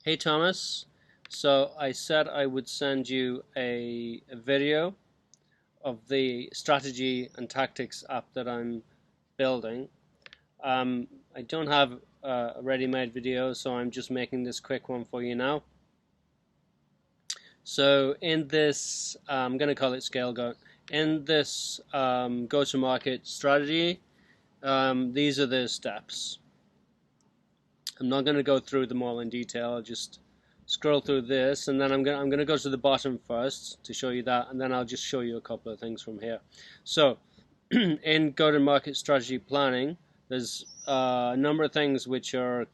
Hey Thomas, so I said I would send you a video of the strategy and tactics app that I'm building. I don't have a ready-made video, so I'm just making this quick one for you now. So in this, I'm going to call it Scalegoat. In this go-to-market strategy, these are the steps. I'm not going to go through them all in detail. I'll just scroll through this, and then I'm going to go to the bottom first to show you that, and then I'll just show you a couple of things from here. So in go-to-market strategy planning, there's a number of things which are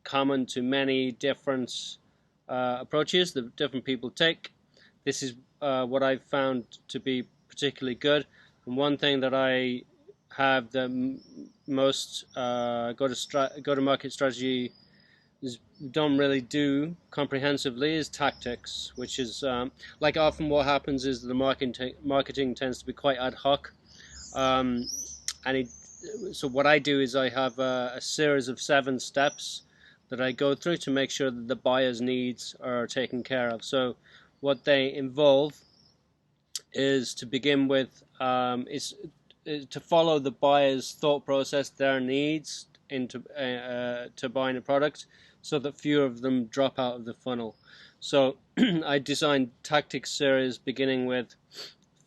common to many different approaches that different people take. This is what I've found to be particularly good, and one thing that I have the most go-to-market strategy don't really do comprehensively is tactics, which is like often what happens is the marketing tends to be quite ad hoc, um, so what I do is I have a series of 7 steps that I go through to make sure that the buyer's needs are taken care of. So what they involve is to begin with is to follow the buyer's thought process, their needs into to buying a product, so that fewer of them drop out of the funnel. So I designed tactics series beginning with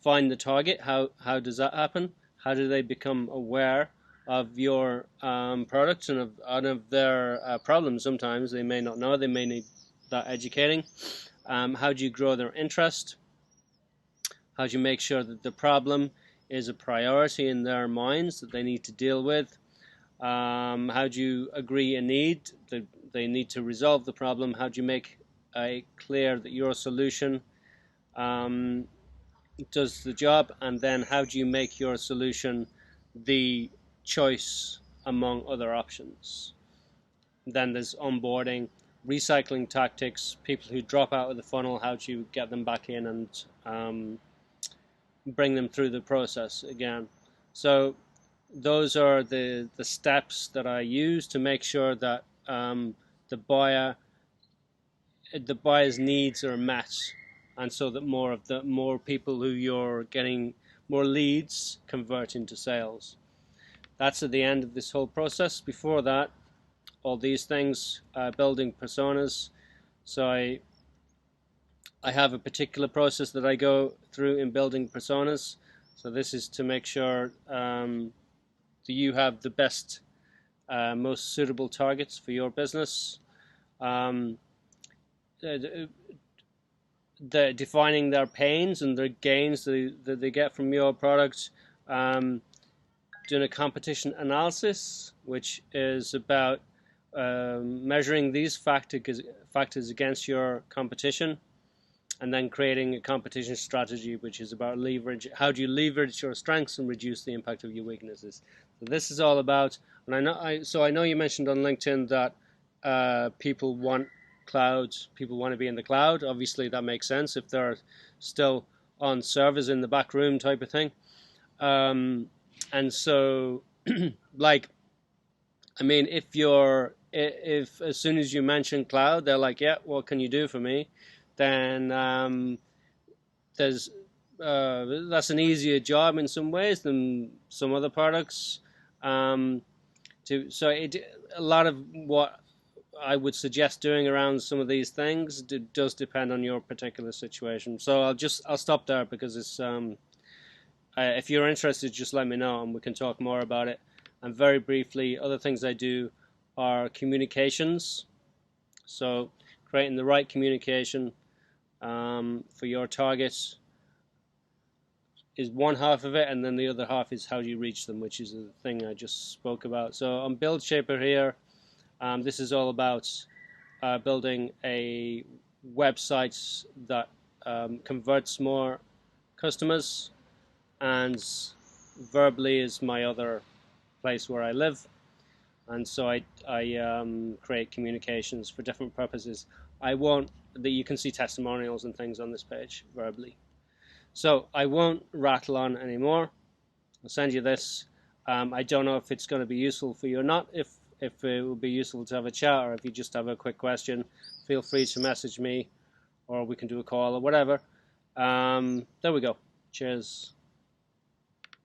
find the target. How does that happen? How do they become aware of your product and of their problems? Sometimes they may not know. They may need that educating. How do you grow their interest? How do you make sure that the problem is a priority in their minds that they need to deal with? How do you agree a need that they need to resolve the problem? How do you make clear that your solution does the job? And then how do you make your solution the choice among other options? Then there's onboarding, recycling tactics, people who drop out of the funnel, how do you get them back in and bring them through the process again? So those are the steps that I use to make sure that the buyer's needs are met, and so that more people who you're getting more leads convert into sales. That's at the end of this whole process. Before that, all these things, building personas. So I have a particular process that I go through in building personas. So this is to make sure that you have the best, most suitable targets for your business. Defining their pains and their gains that they get from your product. Doing a competition analysis, which is about measuring these factors against your competition, and then creating a competition strategy, which is about how do you leverage your strengths and reduce the impact of your weaknesses. So this is all about, and I know you mentioned on LinkedIn that people want people want to be in the cloud. Obviously that makes sense if they're still on servers in the back room type of thing. And so like, I mean, if as soon as you mention cloud, they're like, yeah, what can you do for me? Then that's an easier job in some ways than some other products. A lot of what I would suggest doing around some of these things does depend on your particular situation. So I'll stop there, because it's if you're interested, just let me know and we can talk more about it. And very briefly, other things I do are communications. So creating the right communication for your targets is one half of it, and then the other half is how do you reach them, which is the thing I just spoke about. So on Build Shaper here, this is all about building a website that converts more customers, and Verbally is my other place where I live, and so I create communications for different purposes. You can see testimonials and things on this page, Verbally. So I won't rattle on anymore. I'll send you this. I don't know if it's going to be useful for you or not. If if it would be useful to have a chat, or if you just have a quick question, feel free to message me, or we can do a call or whatever. There we go. Cheers.